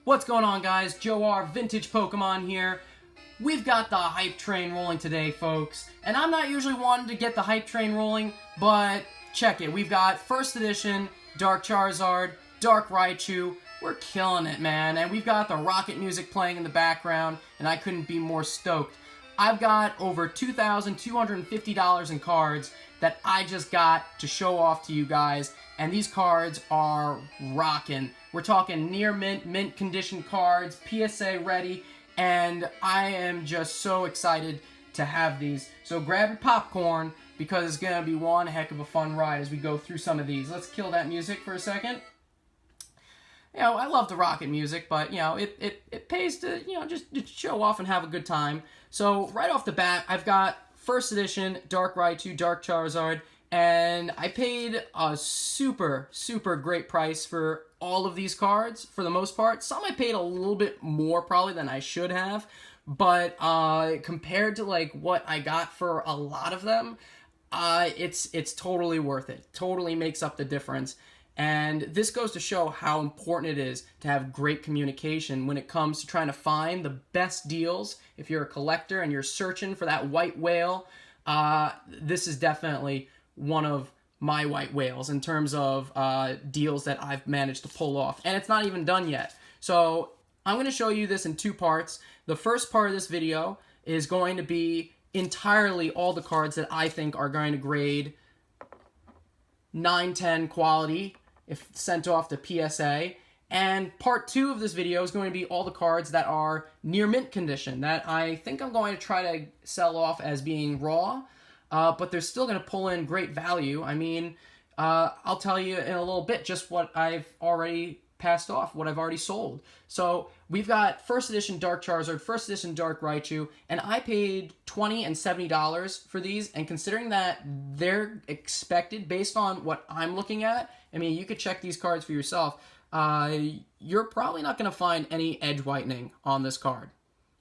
What's going on, guys? Joe R, Vintage Pokemon here. We've got the hype train rolling today, folks. And I'm not usually one to get the hype train rolling, but check it. We've got first edition Dark Charizard, Dark Raichu. We're killing it, man. And we've got the rocket music playing in the background, and I couldn't be more stoked. I've got over $2,250 in cards that I just got to show off to you guys, and these cards are rocking. We're talking near mint, mint condition cards, PSA ready, and I am just so excited to have these. So grab your popcorn, because it's going to be one heck of a fun ride as we go through some of these. Let's kill that music for a second. You know, I love the rocket music, but, you know, it pays to, you know, just show off and have a good time. So, right off the bat, I've got first edition Dark Raichu, Dark Charizard, and I paid a super, super great price for all of these cards, for the most part. Some I paid a little bit more, probably, than I should have, but compared to, like, what I got for a lot of them, it's totally worth it. Totally makes up the difference. And this goes to show how important it is to have great communication when it comes to trying to find the best deals. If you're a collector and you're searching for that white whale, this is definitely one of my white whales in terms of deals that I've managed to pull off. And it's not even done yet. So I'm going to show you this in two parts. The first part of this video is going to be entirely all the cards that I think are going to grade 9-10 quality if sent off to PSA. And part two of this video is going to be all the cards that are near mint condition that I think I'm going to try to sell off as being raw, but they're still going to pull in great value. I mean, I'll tell you in a little bit just what I've already passed off, what I've already sold. So we've got first edition Dark Charizard, first edition Dark Raichu, and I paid $20 and $70 for these, and considering that they're expected based on what I'm looking at, I mean, you could check these cards for yourself, you're probably not going to find any edge whitening on this card.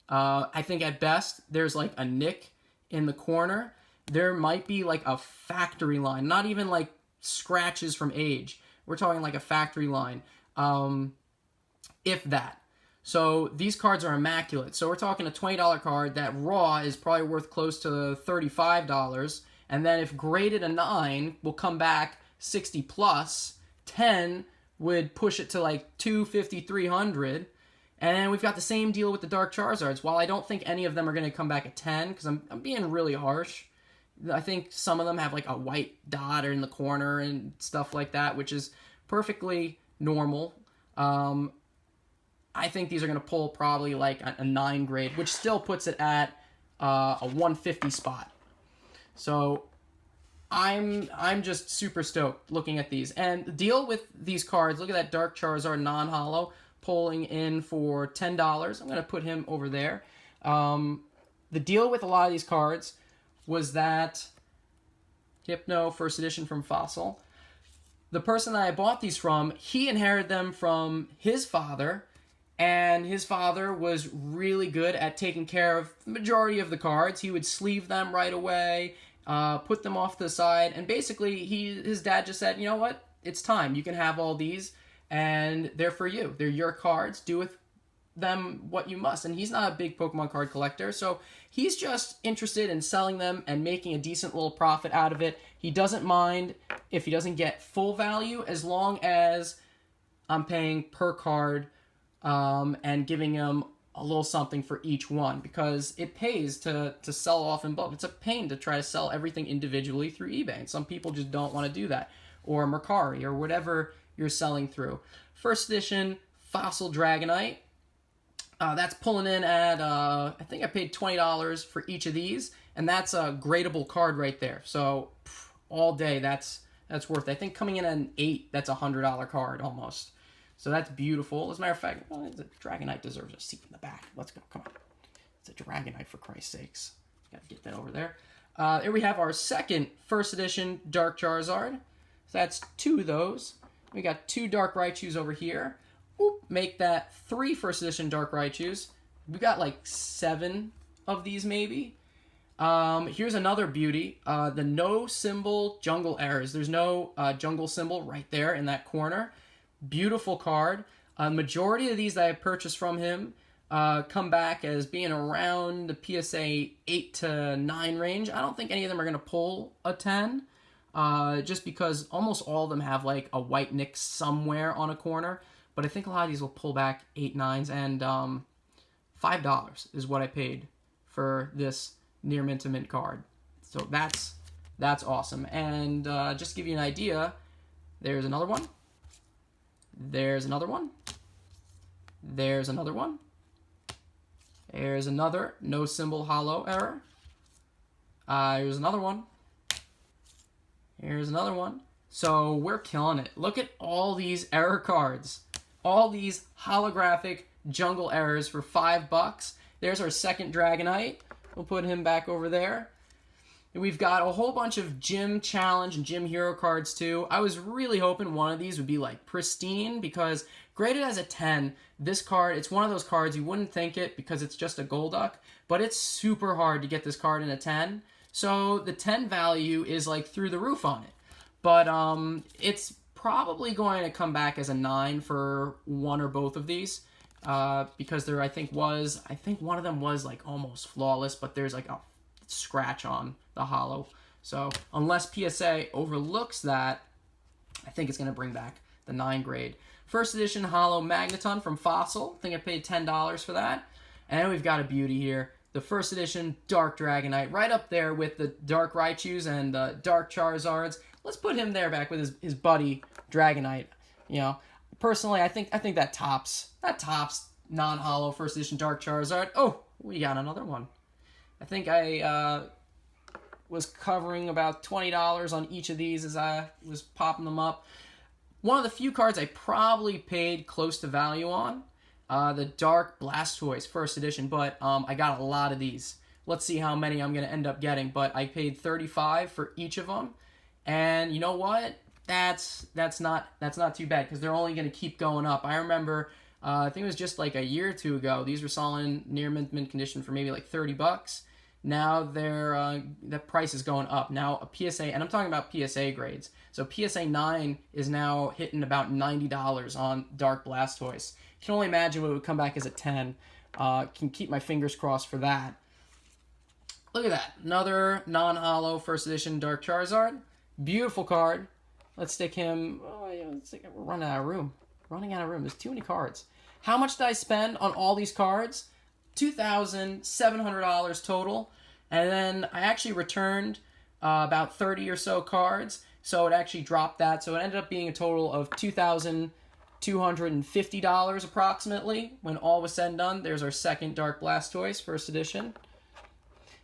I think at best, there's like a nick in the corner. There might be like a factory line, not even like scratches from age. We're talking like a factory line. If that. So these cards are immaculate. So we're talking a $20 card that raw is probably worth close to $35. And then if graded a 9, will come back 60 plus. 10 would push it to like $250, $300. And then we've got the same deal with the Dark Charizards. While I don't think any of them are going to come back at 10, because I'm being really harsh. I think some of them have like a white dot in the corner and stuff like that, which is perfectly normal. I think these are going to pull probably like a 9 grade, which still puts it at a 150 spot. So I'm just super stoked looking at these. And the deal with these cards, look at that Dark Charizard non-holo pulling in for $10. I'm going to put him over there. The deal with a lot of these cards was that Hypno first edition from Fossil, the person that I bought these from, he inherited them from his father, and his father was really good at taking care of the majority of the cards. He would sleeve them right away, put them off to the side, and basically his dad just said, you know what, it's time. You can have all these, and they're for you. They're your cards. Do with them what you must. And he's not a big Pokemon card collector, so he's just interested in selling them and making a decent little profit out of it. He doesn't mind if he doesn't get full value, as long as I'm paying per card and giving him a little something for each one, because it pays to sell off in bulk. It's a pain to try to sell everything individually through eBay, and some people just don't want to do that, or Mercari, or whatever you're selling through. First edition Fossil Dragonite. That's pulling in at, I think I paid $20 for each of these, and that's a gradable card right there. So, all day, that's worth it. I think coming in at an 8, that's a $100 card almost. So that's beautiful. As a matter of fact, well, the Dragonite deserves a seat in the back. Let's go, come on. It's a Dragonite, for Christ's sakes. Gotta get that over there. Here we have our second first edition Dark Charizard. So that's 2 of those. We got 2 Dark Raichus over here. Oop, make that 3 first edition Dark Raichus. We got like 7 of these maybe. Here's another beauty. The no symbol jungle errors. There's no jungle symbol right there in that corner. Beautiful card. A majority of these that I purchased from him come back as being around the PSA 8 to 9 range. I don't think any of them are going to pull a 10, just because almost all of them have like a white nick somewhere on a corner. But I think a lot of these will pull back 8, 9s, and $5 is what I paid for this near mint to mint card. So that's awesome. And just to give you an idea, there's another one. There's another one. There's another one. There's another no symbol hollow error. Here's another one. Here's another one. So we're killing it. Look at all these error cards. All these holographic jungle errors for $5. There's our second Dragonite. We'll put him back over there. And we've got a whole bunch of Gym Challenge and Gym Hero cards too. I was really hoping one of these would be like pristine, because graded as a 10, this card, it's one of those cards you wouldn't think it because it's just a Golduck, but it's super hard to get this card in a 10. So the 10 value is like through the roof on it. But it's probably going to come back as a 9 for one or both of these. Because there, I think one of them was like almost flawless, but there's like a scratch on the hollow. So unless PSA overlooks that, I think it's going to bring back the 9 grade. First edition hollow Magneton from Fossil. I think I paid $10 for that. And then we've got a beauty here. The first edition Dark Dragonite, right up there with the Dark Raichus and Dark Charizards. Let's put him there back with his buddy Dragonite. You know, personally, I think that tops non-hollow first edition Dark Charizard. Oh, we got another one. I think I was covering about $20 on each of these as I was popping them up. One of the few cards I probably paid close to value on, the Dark Blastoise first edition, but I got a lot of these. Let's see how many I'm going to end up getting, but I paid $35 for each of them. And you know what? That's not too bad, because they're only going to keep going up. I remember, I think it was just like a year or two ago, these were selling near mint condition for maybe like $30. Now the price is going up. Now a PSA, and I'm talking about PSA grades. So PSA 9 is now hitting about $90 on Dark Blastoise. You can only imagine what it would come back as a 10. Can keep my fingers crossed for that. Look at that. Another non-hollow first edition Dark Charizard. Beautiful card. Let's stick him. Oh, yeah, we're running out of room. Running out of room. There's too many cards. How much did I spend on all these cards? $2,700 total. And then I actually returned about 30 or so cards. So it actually dropped that. So it ended up being a total of $2,250 approximately when all was said and done. There's our second Dark Blastoise, first edition.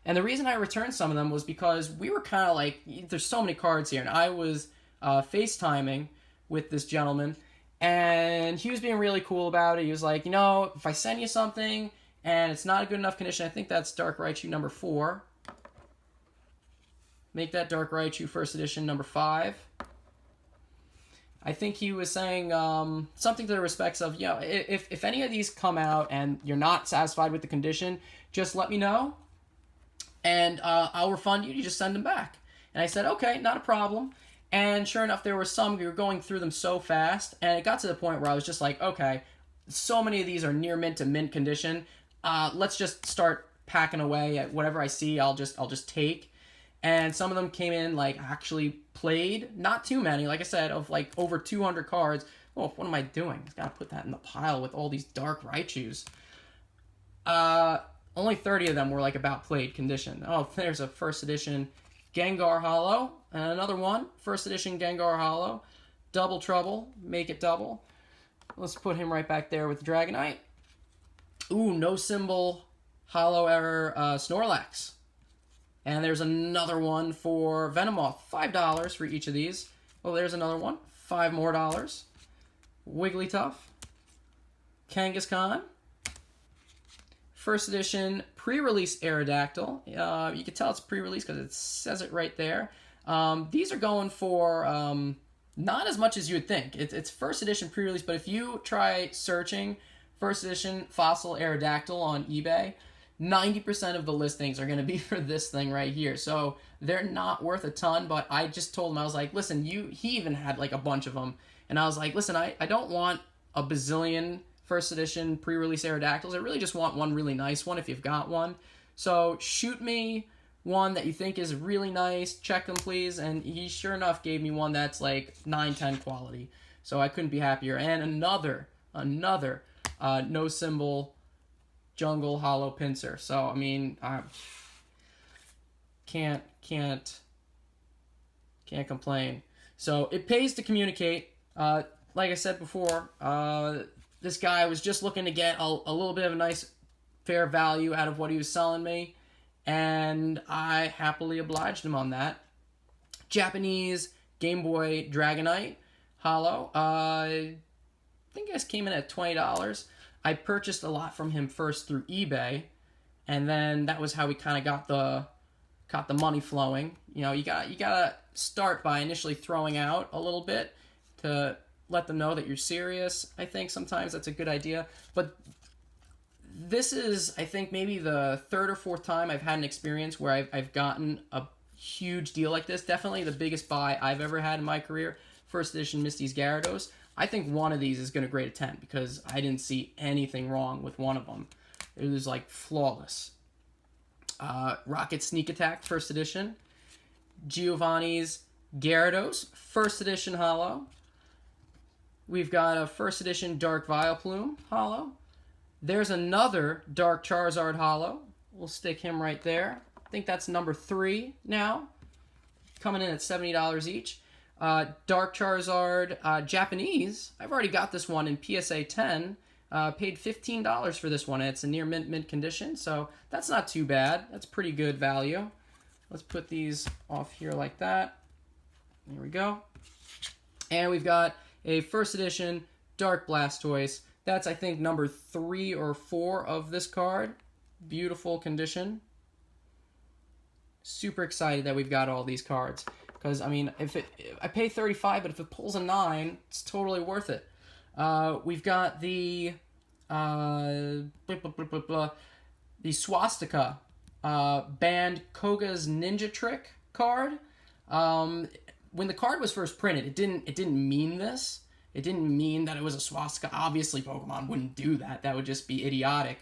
And the reason I returned some of them was because we were kind of like, there's so many cards here. And I was FaceTiming with this gentleman. And he was being really cool about it. He was like, you know, if I send you something and it's not a good enough condition, I think that's Dark Raichu number 4. Make that Dark Raichu first edition number 5. I think he was saying something to the respects of, you know, if any of these come out and you're not satisfied with the condition, just let me know, and I'll refund you. You just send them back. And I said, okay, not a problem. And sure enough, there were some, we were going through them so fast, and it got to the point where I was just like, okay, so many of these are near mint to mint condition. Let's just start packing away at whatever I see. I'll just take. And some of them came in like actually played, not too many, like I said, of like over 200 cards. Oh, what am I doing? I gotta put that in the pile with all these Dark Raichus. Only 30 of them were like about played condition. Oh, there's a first edition Gengar Hollow, and another one, first edition Gengar Hollow. Double trouble, make it double. Let's put him right back there with the Dragonite. Ooh, no symbol, hollow error, Snorlax. And there's another one for Venomoth, $5 for each of these. Oh, there's another one, $5 more. Wigglytuff, Kangaskhan, first edition pre-release Aerodactyl. You can tell it's pre-release because it says it right there. These are going for not as much as you would think. It's first edition pre-release, but if you try searching first edition Fossil Aerodactyl on eBay, 90% of the listings are going to be for this thing right here. So they're not worth a ton, but I just told him, I was like, listen, he even had like a bunch of them. And I was like, listen, I don't want a bazillion first edition pre-release Aerodactyls. I really just want one really nice one if you've got one. So shoot me one that you think is really nice. Check them, please. And he sure enough gave me one that's like 9/10 quality. So I couldn't be happier. And another no symbol jungle hollow pincer. So I mean, I can't complain. So it pays to communicate. Like I said before, this guy was just looking to get a little bit of a nice fair value out of what he was selling me, and I happily obliged him on that. Japanese Game Boy Dragonite Hollow. I think this came in at $20. I purchased a lot from him first through eBay, and then that was how we kind of got the money flowing. You know, you gotta start by initially throwing out a little bit to let them know that you're serious. I think sometimes that's a good idea, but this is, I think, maybe the third or fourth time I've had an experience where I've gotten a huge deal like this. Definitely the biggest buy I've ever had in my career. First edition Misty's Gyarados. I think one of these is going to grade a 10 because I didn't see anything wrong with one of them. It was like flawless. Rocket Sneak Attack First Edition. Giovanni's Gyarados First Edition Hollow. We've got a First Edition Dark Vileplume Hollow. There's another Dark Charizard Hollow. We'll stick him right there. I think that's number 3 now. Coming in at $70 each. Dark Charizard Japanese. I've already got this one in PSA 10. Paid $15 for this one. And it's a near mint condition, so that's not too bad. That's pretty good value. Let's put these off here like that. There we go. And we've got a First Edition Dark Blastoise. That's, I think, number 3 or 4 of this card. Beautiful condition. Super excited that we've got all these cards. Because, I mean, if I pay $35, but if it pulls a 9, it's totally worth it. We've got the Swastika banned Koga's Ninja Trick card. When the card was first printed, it didn't mean this. It didn't mean that it was a swastika. Obviously, Pokemon wouldn't do that. That would just be idiotic.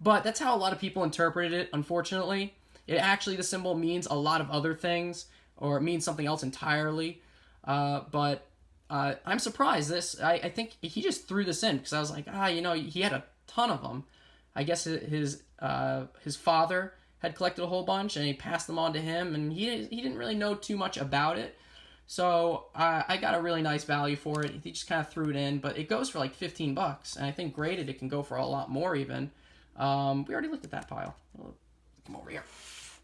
But that's how a lot of people interpreted it, unfortunately. The symbol means a lot of other things, or it means something else entirely. But I'm surprised. I think he just threw this in, because I was like, he had a ton of them. I guess his father had collected a whole bunch, and he passed them on to him, and he didn't really know too much about it. So I got a really nice value for it. He just kind of threw it in, but it goes for like $15, and I think graded it can go for a lot more even. We already looked at that pile. Come over here.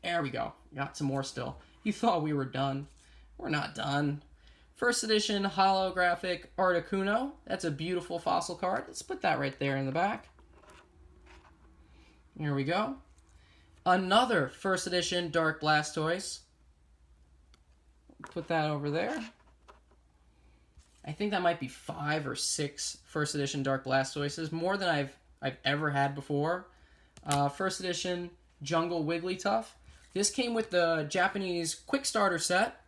There we go. Got some more still. You thought we were done. We're not done. First edition holographic Articuno. That's a beautiful fossil card. Let's put that right there in the back. Here we go. Another first edition Dark Blastoise. Put that over there. I think that might be 5 or 6 first edition Dark Blastoises, more than I've ever had before. First edition Jungle Wigglytuff. This came with the Japanese Quick Starter set.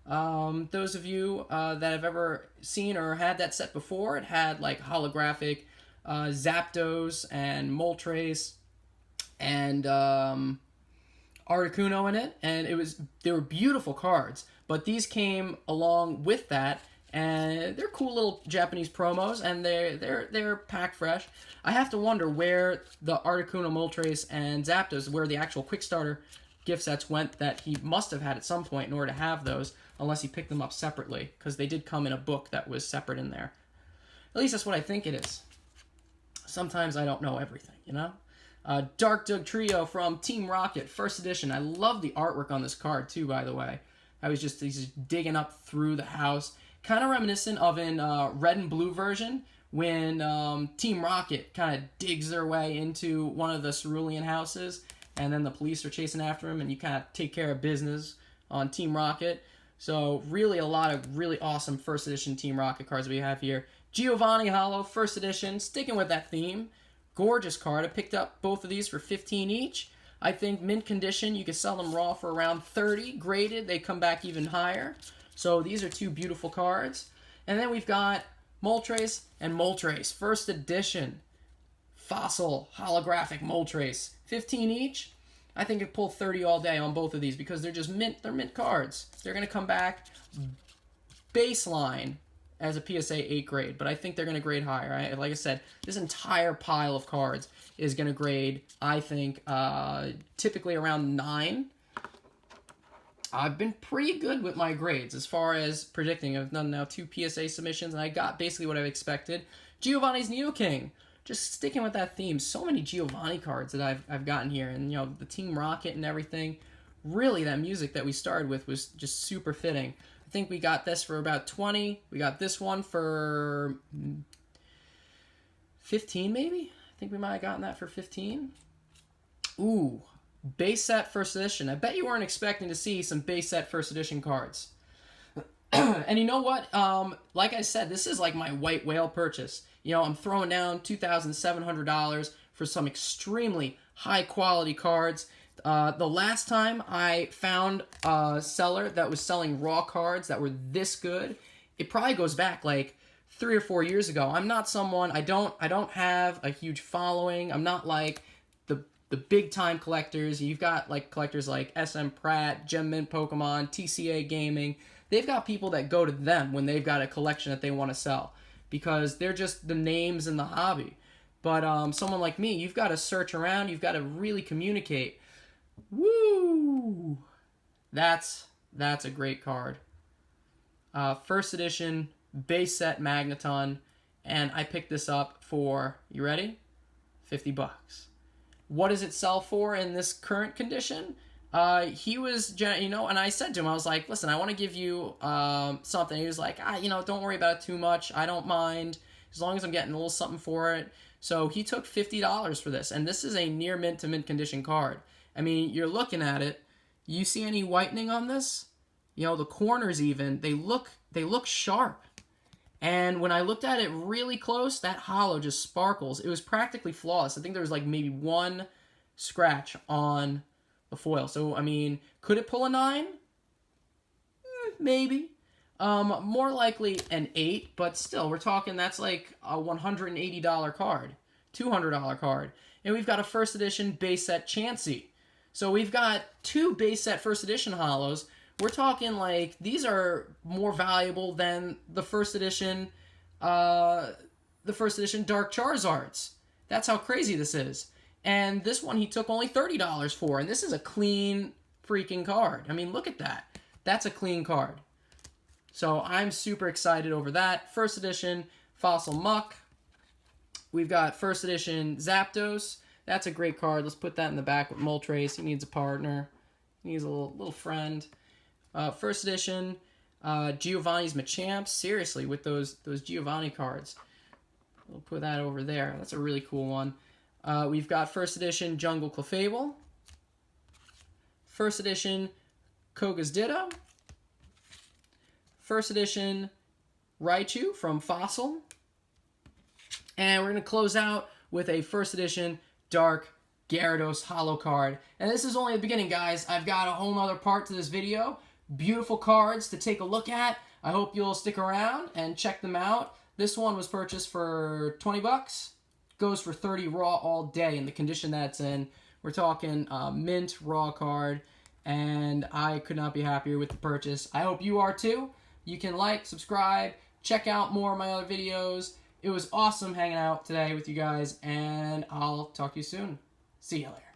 Those of you that have ever seen or had that set before, it had like holographic Zapdos and Moltres and Articuno in it, and they were beautiful cards. But these came along with that, and they're cool little Japanese promos, and they're pack fresh. I have to wonder where the Articuno, Moltres, and Zapdos, where the actual Quick Starter gift sets went that he must have had at some point in order to have those, unless he picked them up separately, because they did come in a book that was separate in there. At least that's what I think it is. Sometimes I don't know everything, you know? Dark Doug Trio from Team Rocket, first edition. I love the artwork on this card, too, by the way. He's just digging up through the house. Kind of reminiscent of in Red and Blue version, when Team Rocket kind of digs their way into one of the cerulean houses, and then the police are chasing after him, and you kind of take care of business on Team Rocket. So really a lot of really awesome first edition Team Rocket cards we have here. Giovanni Hollow, first edition, sticking with that theme. Gorgeous card. I picked up both of these for $15 each. I think mint condition, you can sell them raw for around $30. Graded, they come back even higher. So these are 2 beautiful cards. And then we've got Moltres and Moltres. First edition. Fossil holographic Moltres. 15 each. I think it pull 30 all day on both of these because they're just mint. They're mint cards. They're going to come back baseline as a PSA 8 grade, but I think they're going to grade higher. Right? Like I said, this entire pile of cards is going to grade, I think, typically around 9. I've been pretty good with my grades as far as predicting. I've done now 2 PSA submissions, and I got basically what I expected. Giovanni's Neo King. Just sticking with that theme. So many Giovanni cards that I've gotten here, and you know, the Team Rocket and everything. Really, that music that we started with was just super fitting. I think we got this for about 20. We got this one for 15, maybe? I think we might have gotten that for 15. Ooh, base set first edition. I bet you weren't expecting to see some base set first edition cards. And you know what? Like I said, this is like my white whale purchase. You know, I'm throwing down $2,700 for some extremely high quality cards. The last time I found a seller that was selling raw cards that were this good, it probably goes back like 3 or 4 years ago. I'm not someone, I don't have a huge following. I'm not like the big time collectors. You've got like collectors like SM Pratt, Gem Mint Pokemon, TCA Gaming. They've got people that go to them when they've got a collection that they want to sell because they're just the names in the hobby. But someone like me, you've got to search around. You've got to really communicate. Woo! That's a great card. First edition, base set Magneton, and I picked this up for, you ready? $50. What does it sell for in this current condition? He was, you know, and I said to him, I was like, listen, I want to give you something. He was like, you know, don't worry about it too much. I don't mind as long as I'm getting a little something for it. So he took $50 for this, and this is a near mint to mint condition card. I mean, you're looking at it. You see any whitening on this? You know, the corners even, they look sharp. And when I looked at it really close, that hollow just sparkles. It was practically flawless. I think there was like maybe one scratch on the foil. So, I mean, could it pull a 9? Maybe. More likely an 8, but still, we're talking that's like a $180 card, $200 card. And we've got a first edition base set Chansey. So we've got 2 base set first edition hollows. We're talking like these are more valuable than the first edition Dark Charizards. That's how crazy this is. And this one he took only $30 for, and this is a clean freaking card. I mean, look at that. That's a clean card. So I'm super excited over that. First edition Fossil Muck. We've got first edition Zapdos. That's a great card. Let's put that in the back with Moltres. He needs a partner. He needs a little friend. First edition Giovanni's Machamps. Seriously, with those Giovanni cards. We'll put that over there. That's a really cool one. We've got first edition Jungle Clefable. First edition Koga's Ditto. First edition Raichu from Fossil. And we're going to close out with a first edition Dark Gyarados holo card. And this is only the beginning, guys. I've got a whole nother part to this video. Beautiful cards to take a look at. I hope you'll stick around and check them out. This one was purchased for $20. Goes for 30 raw all day in the condition that's in. We're talking mint raw card, and I could not be happier with the purchase. I hope you are too. You can like, subscribe, check out more of my other videos. It was awesome hanging out today with you guys, and I'll talk to you soon. See you later.